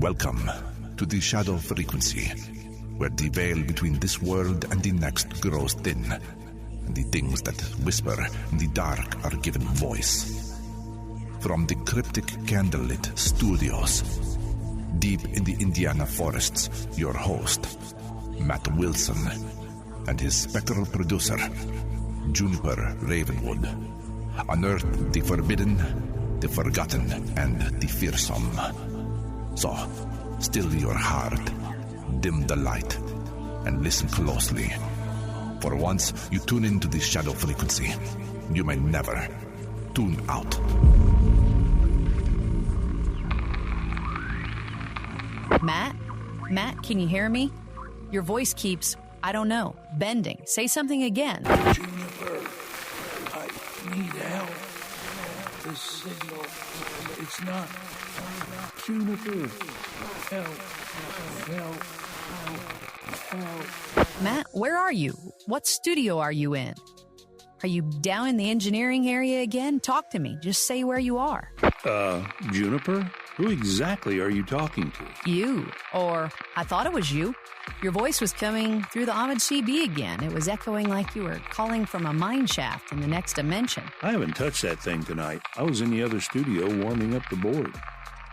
Welcome to the Shadow Frequency, where the veil between this world and the next grows thin, and the things that whisper in the dark are given voice. From the cryptic candlelit studios, deep in the Indiana forests, your host, Matt Wilson, and his spectral producer, Juniper Ravenwood, unearth the forbidden, the forgotten, and the fearsome. So, still your heart, dim the light, and listen closely. For once you tune into the Shadow Frequency, you may never tune out. Matt, can you hear me? Your voice keeps, I don't know, bending. Say something again. Juniper, I need help. This signal, it's not. Juniper, help. Matt, where are you? What studio are you in? Are you down in the engineering area again? Talk to me. Just say where you are. Juniper? Who exactly are you talking to? You. Or I thought it was you. Your voice was coming through the Homage CB again. It was echoing like you were calling from a mine shaft in the next dimension. I haven't touched that thing tonight. I was in the other studio warming up the board.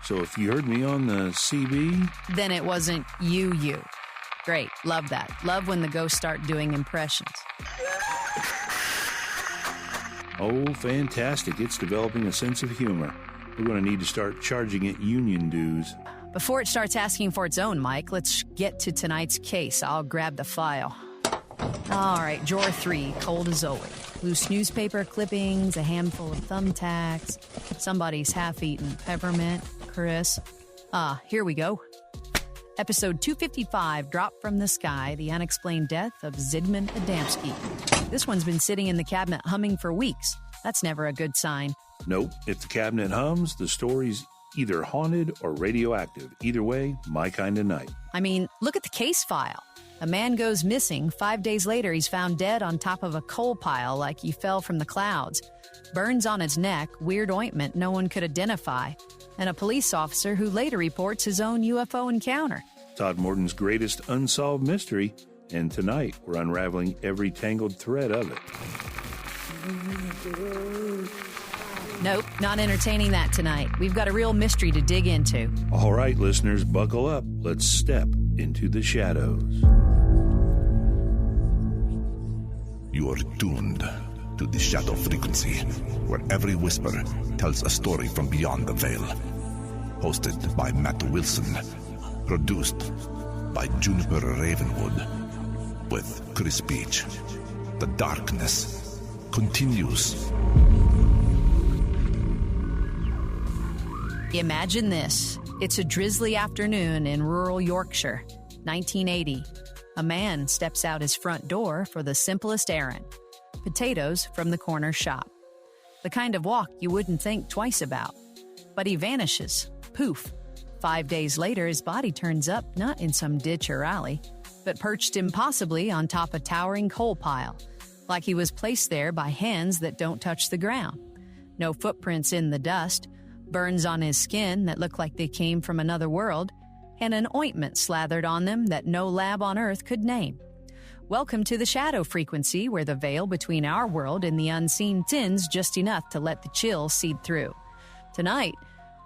So if you heard me on the CB... Then it wasn't you. Great. Love that. Love when the ghosts start doing impressions. Oh, fantastic. It's developing a sense of humor. We're going to need to start charging it union dues. Before it starts asking for its own, Mike, let's get to tonight's case. I'll grab the file. All right, drawer 3, cold as always. Loose newspaper clippings, a handful of thumbtacks, somebody's half-eaten peppermint, Chris. Here we go. Episode 255, Drop from the Sky, the unexplained death of Zigmund Adamski. This one's been sitting in the cabinet humming for weeks. That's never a good sign. Nope. If the cabinet hums, the story's either haunted or radioactive. Either way, my kind of night. I mean, look at the case file. A man goes missing. 5 days later, he's found dead on top of a coal pile like he fell from the clouds. Burns on his neck, weird ointment no one could identify, and a police officer who later reports his own UFO encounter. Todd Morton's greatest unsolved mystery, and tonight we're unraveling every tangled thread of it. Nope, not entertaining that tonight. We've got a real mystery to dig into. All right, listeners, buckle up. Let's step into the shadows. You are tuned to the Shadow Frequency, where every whisper tells a story from beyond the veil. Hosted by Matt Wilson. Produced by Juniper Ravenwood. With Chris Beach. The darkness continues. Imagine this. It's a drizzly afternoon in rural Yorkshire, 1980. A man steps out his front door for the simplest errand. Potatoes from the corner shop. The kind of walk you wouldn't think twice about. But he vanishes. Poof. 5 days later, his body turns up not in some ditch or alley, but perched impossibly on top a towering coal pile, like he was placed there by hands that don't touch the ground. No footprints in the dust, burns on his skin that look like they came from another world, and an ointment slathered on them that no lab on Earth could name. Welcome to the Shadow Frequency, where the veil between our world and the unseen thins just enough to let the chill seep through. Tonight,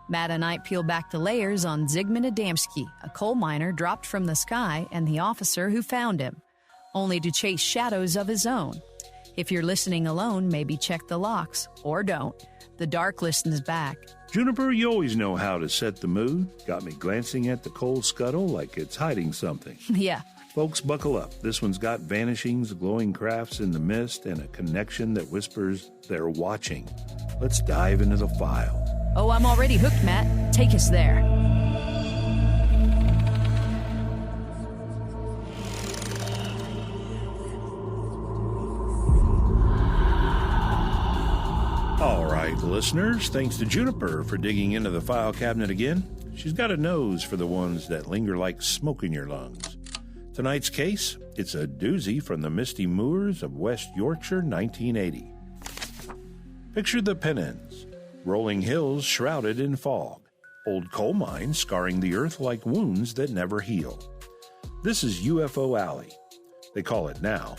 Matt and I peel back the layers on Zigmund Adamski, a coal miner dropped from the sky, and the officer who found him, only to chase shadows of his own. If you're listening alone, maybe check the locks, or don't. The dark listens back. Juniper, you always know how to set the mood. Got me glancing at the coal scuttle like it's hiding something. Yeah. Folks, buckle up. This one's got vanishings, glowing crafts in the mist, and a connection that whispers they're watching. Let's dive into the file. Oh, I'm already hooked, Matt. Take us there. All right, listeners, thanks to Juniper for digging into the file cabinet again. She's got a nose for the ones that linger like smoke in your lungs. Tonight's case, it's a doozy from the misty moors of West Yorkshire, 1980. Picture the Pennines, rolling hills shrouded in fog. Old coal mines scarring the earth like wounds that never heal. This is UFO Alley. They call it now.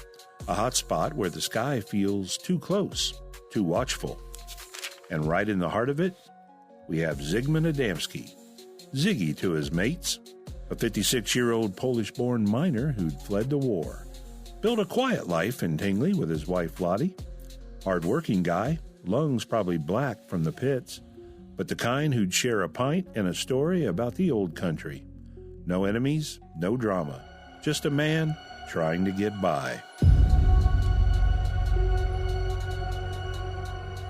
A hot spot where the sky feels too close, too watchful. And right in the heart of it, we have Zigmund Adamski, Ziggy to his mates, a 56-year-old Polish-born miner who'd fled the war. Built a quiet life in Tingley with his wife Lottie. Hard-working guy, lungs probably black from the pits, but the kind who'd share a pint and a story about the old country. No enemies, no drama, just a man trying to get by.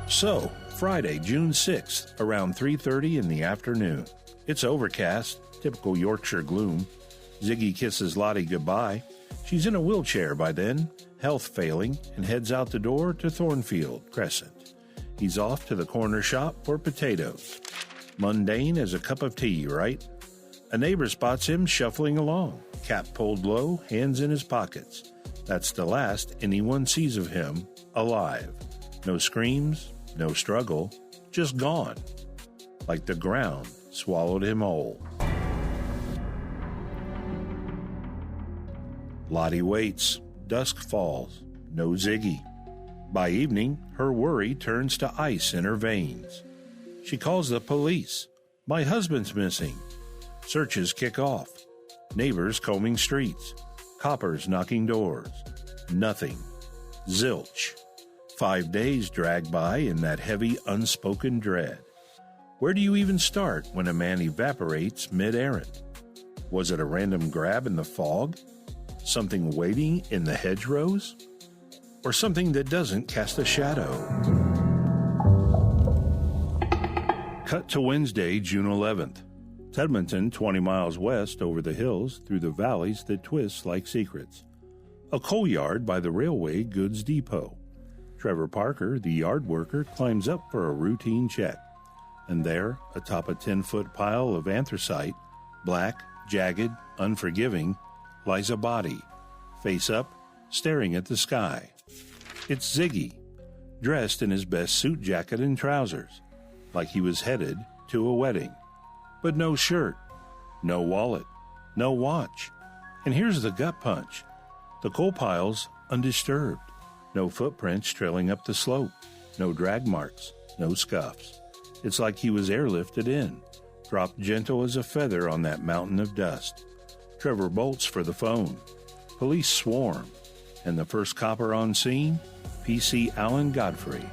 So, Friday, June 6th, around 3:30 in the afternoon. It's overcast, typical Yorkshire gloom. Ziggy kisses Lottie goodbye. She's in a wheelchair by then, health failing, and heads out the door to Thornfield Crescent. He's off to the corner shop for potatoes. Mundane as a cup of tea, right? A neighbor spots him shuffling along, cap pulled low, hands in his pockets. That's the last anyone sees of him, alive. No screams, no struggle, just gone. Like the ground swallowed him whole. Lottie waits. Dusk falls. No Ziggy. By evening, her worry turns to ice in her veins. She calls the police. My husband's missing. Searches kick off. Neighbors combing streets. Coppers knocking doors. Nothing. Zilch. 5 days drag by in that heavy, unspoken dread. Where do you even start when a man evaporates mid-errand? Was it a random grab in the fog? Something waiting in the hedgerows? Or something that doesn't cast a shadow? Cut to Wednesday, June 11th. Tedmonton, 20 miles west over the hills through the valleys that twist like secrets. A coal yard by the railway goods depot. Trevor Parker, the yard worker, climbs up for a routine check. And there, atop a 10-foot pile of anthracite, black, jagged, unforgiving, lies a body, face up, staring at the sky. It's Ziggy, dressed in his best suit jacket and trousers, like he was headed to a wedding. But no shirt, no wallet, no watch. And here's the gut punch. The coal pile's undisturbed. No footprints trailing up the slope. No drag marks, no scuffs. It's like he was airlifted in, dropped gentle as a feather on that mountain of dust. Trevor bolts for the phone. Police swarm. And the first copper on scene, PC Alan Godfrey.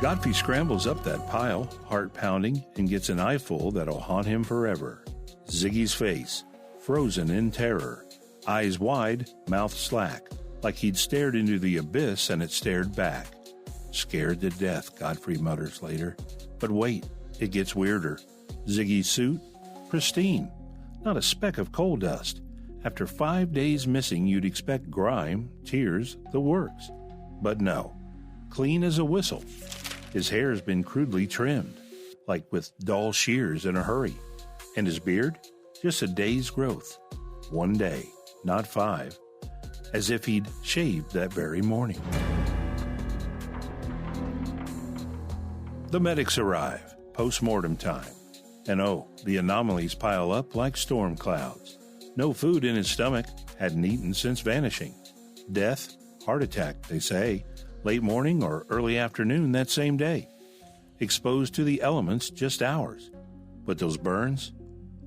Godfrey scrambles up that pile, heart pounding, and gets an eyeful that'll haunt him forever. Ziggy's face, frozen in terror. Eyes wide, mouth slack, like he'd stared into the abyss and it stared back. Scared to death, Godfrey mutters later. But wait, it gets weirder. Ziggy's suit, pristine. Not a speck of coal dust. After 5 days missing, you'd expect grime, tears, the works. But no. Clean as a whistle. His hair's been crudely trimmed, like with dull shears in a hurry. And his beard? Just a day's growth. 1 day, not 5. As if he'd shaved that very morning. The medics arrive, post-mortem time. And oh, the anomalies pile up like storm clouds. No food in his stomach, hadn't eaten since vanishing. Death, heart attack, they say, late morning or early afternoon that same day. Exposed to the elements just hours. But those burns?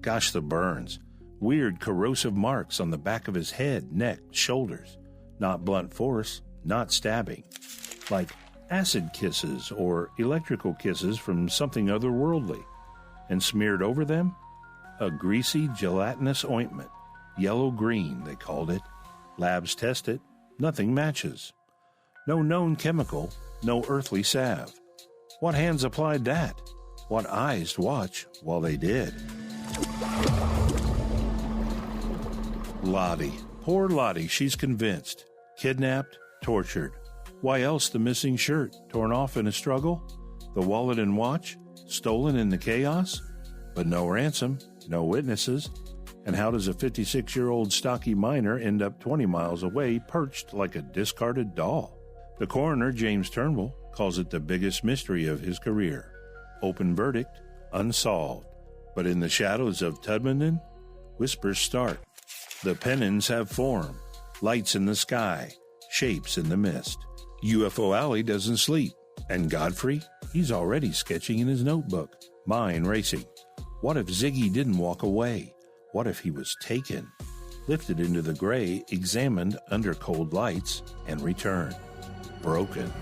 Gosh, the burns. Weird corrosive marks on the back of his head, neck, shoulders. Not blunt force, not stabbing. Like acid kisses or electrical kisses from something otherworldly. And smeared over them? A greasy, gelatinous ointment. Yellow-green, they called it. Labs test it. Nothing matches. No known chemical, no earthly salve. What hands applied that? What eyes watch while they did? Lottie. Poor Lottie, she's convinced. Kidnapped, tortured. Why else the missing shirt, torn off in a struggle? The wallet and watch, stolen in the chaos? But no ransom, no witnesses. And how does a 56-year-old stocky miner end up 20 miles away, perched like a discarded doll? The coroner, James Turnbull, calls it the biggest mystery of his career. Open verdict, unsolved. But in the shadows of Tubman, whispers start. The pennons have form, lights in the sky, shapes in the mist. UFO Alley doesn't sleep. And Godfrey, he's already sketching in his notebook, mind racing. What if Ziggy didn't walk away? What if he was taken, lifted into the gray, examined under cold lights, and returned? Broken.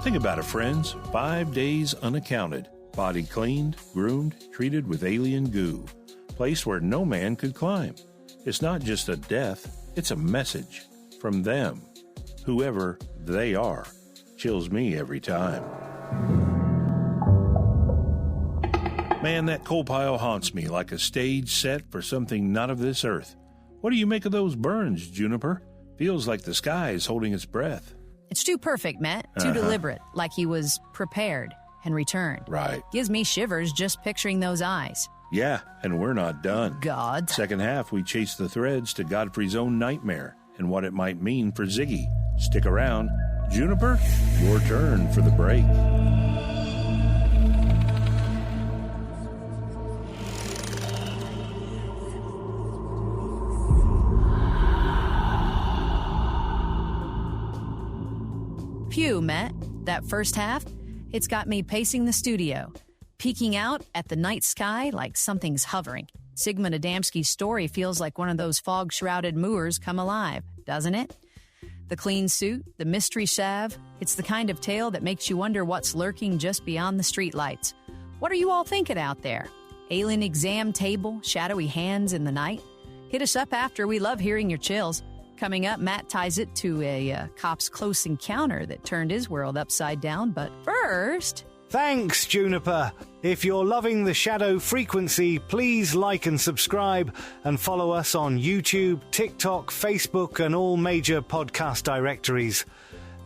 Think about it, friends. 5 days unaccounted. Body cleaned, groomed, treated with alien goo. Place where no man could climb. It's not just a death, it's a message. From them, whoever they are. Chills me every time. Man, that coal pile haunts me like a stage set for something not of this earth. What do you make of those burns, Juniper? Feels like the sky is holding its breath. It's too perfect, Matt. Too deliberate, like he was prepared and returned. Right. Gives me shivers just picturing those eyes. Yeah, and we're not done. God. Second half, we chase the threads to Godfrey's own nightmare and what it might mean for Ziggy. Stick around. Juniper, your turn for the break. Phew, Matt. That first half, it's got me pacing the studio, peeking out at the night sky like something's hovering. Zigmund Adamski's story feels like one of those fog-shrouded moors come alive, doesn't it? The clean suit, the mystery salve, it's the kind of tale that makes you wonder what's lurking just beyond the streetlights. What are you all thinking out there? Alien exam table, shadowy hands in the night? Hit us up after. We love hearing your chills. Coming up, Matt ties it to a cop's close encounter that turned his world upside down. But first... Thanks, Juniper. If you're loving the Shadow Frequency, please like and subscribe and follow us on YouTube, TikTok, Facebook, and all major podcast directories.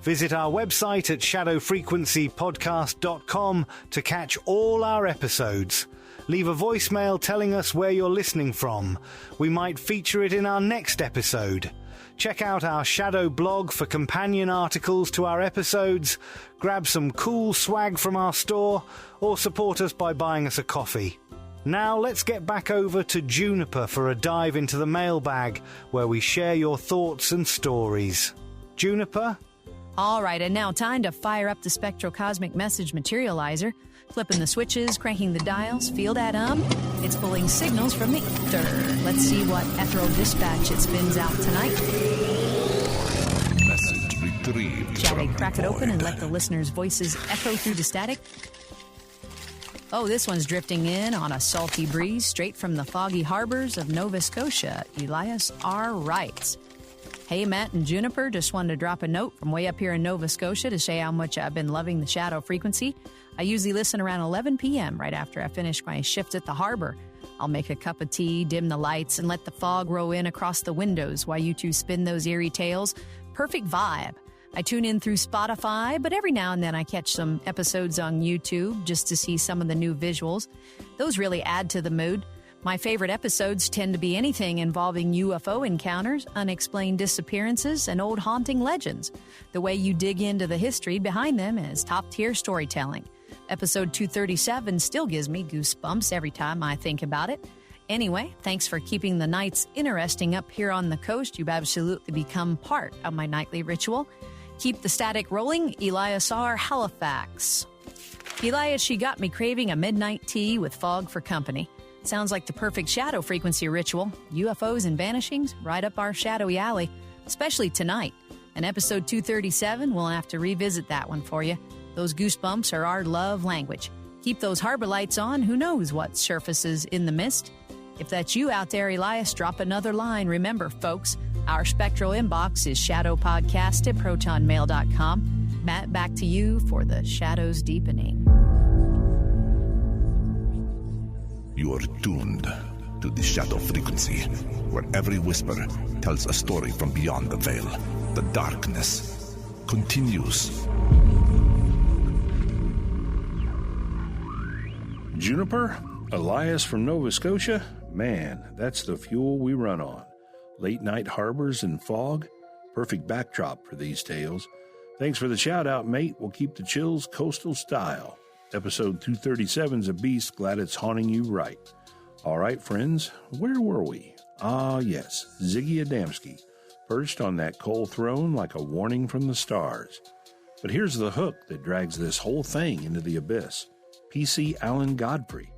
Visit our website at shadowfrequencypodcast.com to catch all our episodes. Leave a voicemail telling us where you're listening from. We might feature it in our next episode. Check out our Shadow blog for companion articles to our episodes, grab some cool swag from our store, or support us by buying us a coffee. Now let's get back over to Juniper for a dive into the mailbag, where we share your thoughts and stories. Juniper? All right, and now time to fire up the spectrocosmic message materializer. Flipping the switches, cranking the dials, feel that It's pulling signals from the ether. Let's see what ethereal dispatch it spins out tonight. Message retrieved. Shall we crack it open and let the listeners' voices echo through the static? Oh, this one's drifting in on a salty breeze straight from the foggy harbors of Nova Scotia. Elias R. writes, Hey, Matt and Juniper, just wanted to drop a note from way up here in Nova Scotia to say how much I've been loving the Shadow Frequency. I usually listen around 11 p.m. right after I finish my shift at the harbor. I'll make a cup of tea, dim the lights, and let the fog roll in across the windows while you two spin those eerie tales. Perfect vibe. I tune in through Spotify, but every now and then I catch some episodes on YouTube just to see some of the new visuals. Those really add to the mood. My favorite episodes tend to be anything involving UFO encounters, unexplained disappearances, and old haunting legends. The way you dig into the history behind them is top-tier storytelling. Episode 237 still gives me goosebumps every time I think about it. Anyway, thanks for keeping the nights interesting up here on the coast. You've absolutely become part of my nightly ritual. Keep the static rolling, Elias R. Halifax. Elias, she got me craving a midnight tea with fog for company. Sounds like the perfect Shadow Frequency ritual. UFOs and vanishings right up our shadowy alley, especially tonight. In episode 237, we'll have to revisit that one for you. Those goosebumps are our love language. Keep those harbor lights on. Who knows what surfaces in the mist? If that's you out there, Elias, drop another line. Remember, folks, our spectral inbox is shadowpodcast@protonmail.com. Matt, back to you for the shadows deepening. You are tuned to the Shadow Frequency, where every whisper tells a story from beyond the veil. The darkness continues. Juniper, Elias from Nova Scotia, man, that's the fuel we run on. Late night harbors and fog, Perfect backdrop for these tales. Thanks for the shout-out, mate. We'll keep the chills coastal style. Episode 237's a beast. Glad it's haunting you right. All right, friends, where were we? Ah, yes, Ziggy Adamski, perched on that coal throne like a warning from the stars. But here's the hook that drags this whole thing into the abyss. PC Alan Godfrey,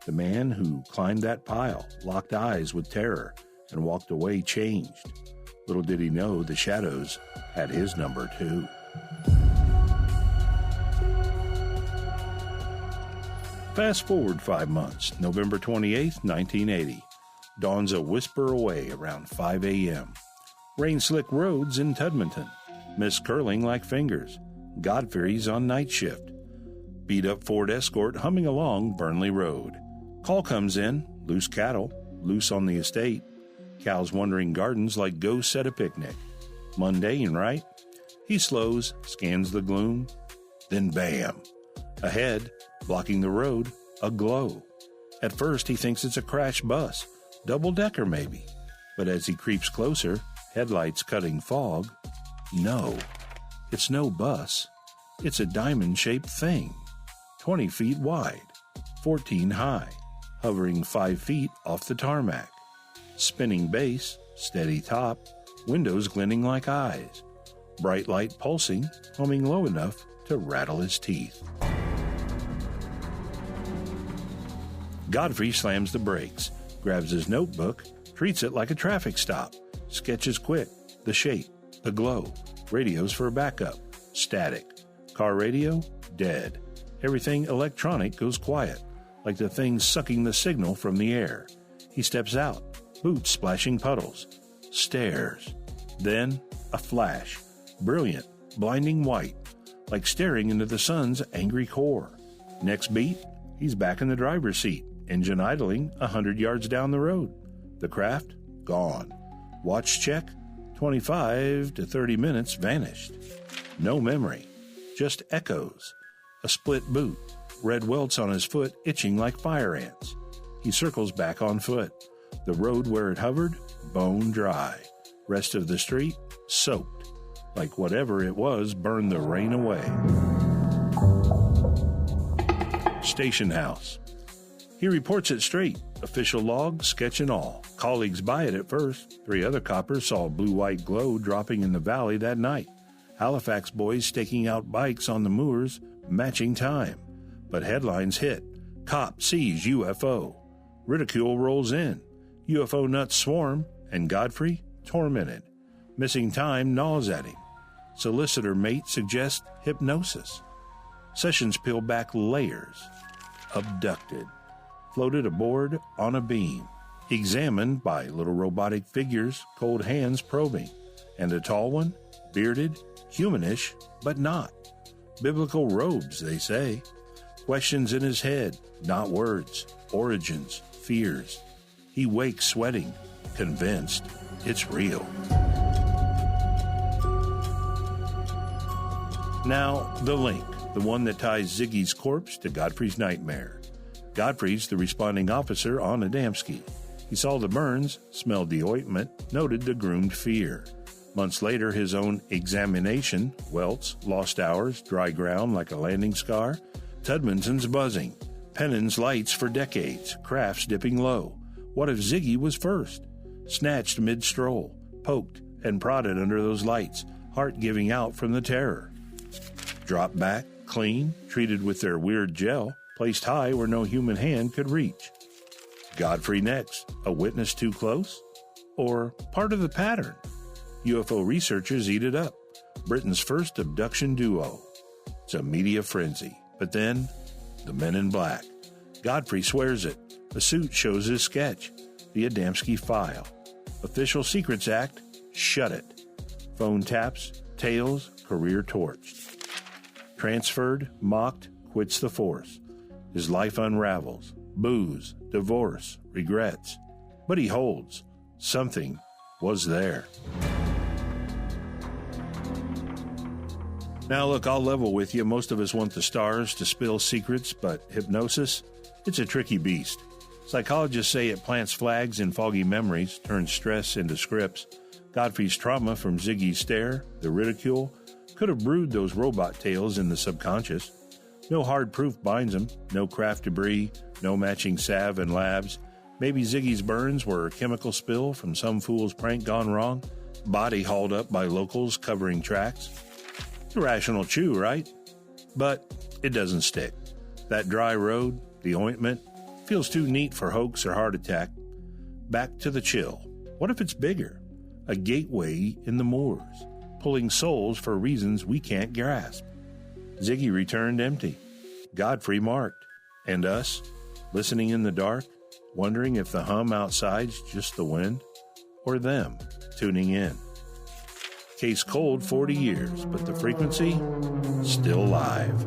the man who climbed that pile, locked eyes with terror, and walked away changed. Little did he know the shadows had his number too. Fast forward 5 months, November 28th, 1980. Dawn's a whisper away around 5 a.m. Rain-slick roads in Tudmonton. Mist curling like fingers. Godfrey's on night shift. Beat-up Ford Escort humming along Burnley Road. Call comes in, loose cattle, loose on the estate. Cows wandering gardens like ghosts at a picnic. Mundane, right? He slows, scans the gloom. Then bam! Ahead, blocking the road, a glow. At first he thinks it's a crashed bus, double-decker maybe. But as he creeps closer, headlights cutting fog, no, it's no bus. It's a diamond-shaped thing, 20 feet wide, 14 high, hovering 5 feet off the tarmac. Spinning base, steady top, windows glinting like eyes. Bright light pulsing, humming low enough to rattle his teeth. Godfrey slams the brakes, grabs his notebook, treats it like a traffic stop, sketches quick, the shape, the glow, radios for backup, static, car radio, dead. Everything electronic goes quiet, like the thing sucking the signal from the air. He steps out, boots splashing puddles, stares. Then a flash, brilliant, blinding white, like staring into the sun's angry core. Next beat, he's back in the driver's seat, engine idling 100 yards down the road. The craft, gone. Watch check, 25 to 30 minutes vanished. No memory, just echoes. A split boot, red welts on his foot itching like fire ants. He circles back on foot. The road where it hovered, bone dry. Rest of the street, soaked. Like whatever it was burned the rain away. Station house. He reports it straight. Official log, sketch and all. Colleagues buy it at first. 3 other coppers saw a blue-white glow dropping in the valley that night. Halifax boys staking out bikes on the moors, matching time. But headlines hit. Cop sees UFO. Ridicule rolls in. UFO nuts swarm, and Godfrey tormented. Missing time gnaws at him. Solicitor mate suggests hypnosis. Sessions peel back layers. Abducted. Floated aboard on a beam. Examined by little robotic figures, cold hands probing. And a tall one, bearded, humanish, but not. Biblical robes, they say. Questions in his head, not words. Origins, fears. He wakes sweating, convinced it's real. Now, the link, the one that ties Ziggy's corpse to Godfrey's nightmare. Godfrey's the responding officer on Adamski. He saw the burns, smelled the ointment, noted the groomed fear. Months later, his own examination, welts, lost hours, dry ground like a landing scar, Tudmonton's buzzing, Pennon's lights for decades, crafts dipping low. What if Ziggy was first? Snatched mid-stroll, poked and prodded under those lights, heart giving out from the terror. Dropped back, clean, treated with their weird gel, placed high where no human hand could reach. Godfrey next, a witness too close? Or part of the pattern? UFO researchers eat it up. Britain's first abduction duo. It's a media frenzy. But then, the Men in Black. Godfrey swears it. The suit shows his sketch. The Adamski file. Official Secrets Act, shut it. Phone taps, tails, career torched. Transferred, mocked, quits the force. His life unravels. Booze, divorce, regrets. But he holds. Something was there. Now look, I'll level with you. Most of us want the stars to spill secrets, but hypnosis, it's a tricky beast. Psychologists say it plants flags in foggy memories, turns stress into scripts. Godfrey's trauma from Ziggy's stare, the ridicule, could have brewed those robot tales in the subconscious. No hard proof binds them, no craft debris, no matching salve in labs. Maybe Ziggy's burns were a chemical spill from some fool's prank gone wrong, body hauled up by locals covering tracks. Irrational chew, right? But it doesn't stick. That dry road, the ointment, feels too neat for hoax or heart attack. Back to the chill. What if it's bigger? A gateway in the moors, pulling souls for reasons we can't grasp. Ziggy returned empty. Godfrey marked. And us, listening in the dark, wondering if the hum outside's just the wind, or them tuning in. Case cold 40 years, but the frequency still live.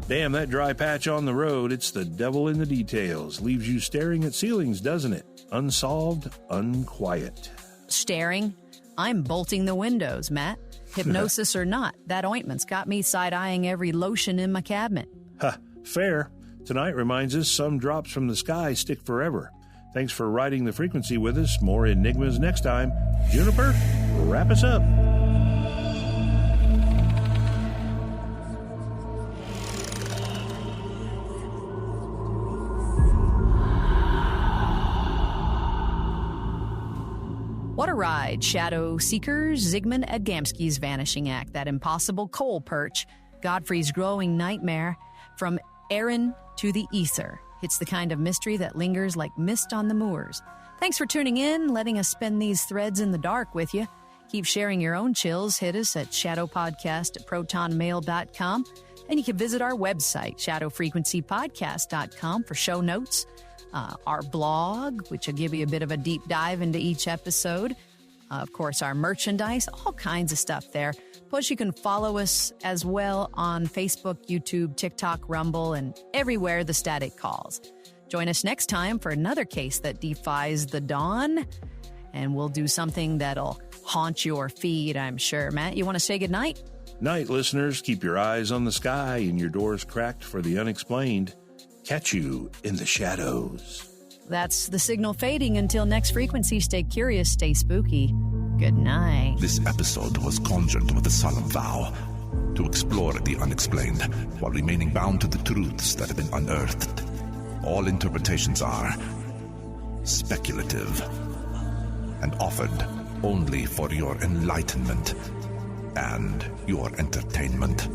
Damn, that dry patch on the road, it's the devil in the details. Leaves you staring at ceilings, doesn't it? Unsolved, unquiet. Staring? I'm bolting the windows, Matt. Hypnosis or not, that ointment's got me side-eyeing every lotion in my cabinet. Ha, fair. Tonight reminds us some drops from the sky stick forever. Thanks for riding the frequency with us. More enigmas next time. Juniper, wrap us up. What a ride, Shadow Seekers, Zigmund Adamski's Vanishing Act, that impossible coal perch, Godfrey's growing nightmare, from Erin to the ether. It's the kind of mystery that lingers like mist on the moors. Thanks for tuning in, letting us spin these threads in the dark with you. Keep sharing your own chills. Hit us at shadowpodcast@protonmail.com. And you can visit our website, shadowfrequencypodcast.com, for show notes. Our blog, which will give you a bit of a deep dive into each episode. Of course, our merchandise, all kinds of stuff there. Plus, you can follow us as well on Facebook, YouTube, TikTok, Rumble, and everywhere the static calls. Join us next time for another case that defies the dawn, and we'll do something that'll haunt your feed, I'm sure. Matt, you want to say goodnight? Night, listeners. Keep your eyes on the sky and your doors cracked for the unexplained. Catch you in the shadows. That's the signal fading. Until next frequency, stay curious, stay spooky. Good night. This episode was conjured with a solemn vow to explore the unexplained while remaining bound to the truths that have been unearthed. All interpretations are speculative and offered only for your enlightenment and your entertainment.